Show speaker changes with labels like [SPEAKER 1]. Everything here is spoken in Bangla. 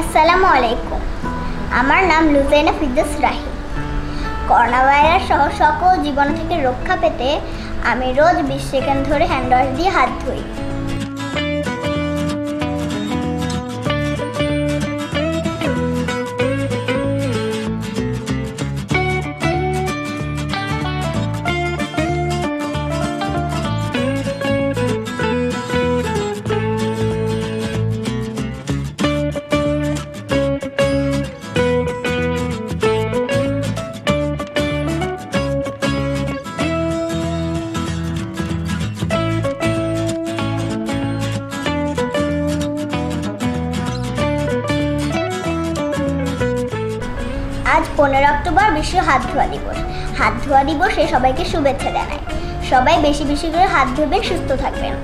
[SPEAKER 1] আসসালামু আলাইকুম। আমার নাম লুজাইনা ফিরদৌস রাহি। করোনা ভাইরাস সহ সকল জীবাণু থেকে রক্ষা পেতে আমি রোজ 20 সেকেন্ড ধরে হ্যান্ড ওয়াশ দিয়ে হাত ধুই। আজ 15 অক্টোবর বিশ্ব হাত ধোয়া দিবস। হাত ধোয়া দিবসে সবাইকে শুভেচ্ছা জানাই। সবাই বেশি বেশি করে হাত ধুবেন, সুস্থ থাকবেন।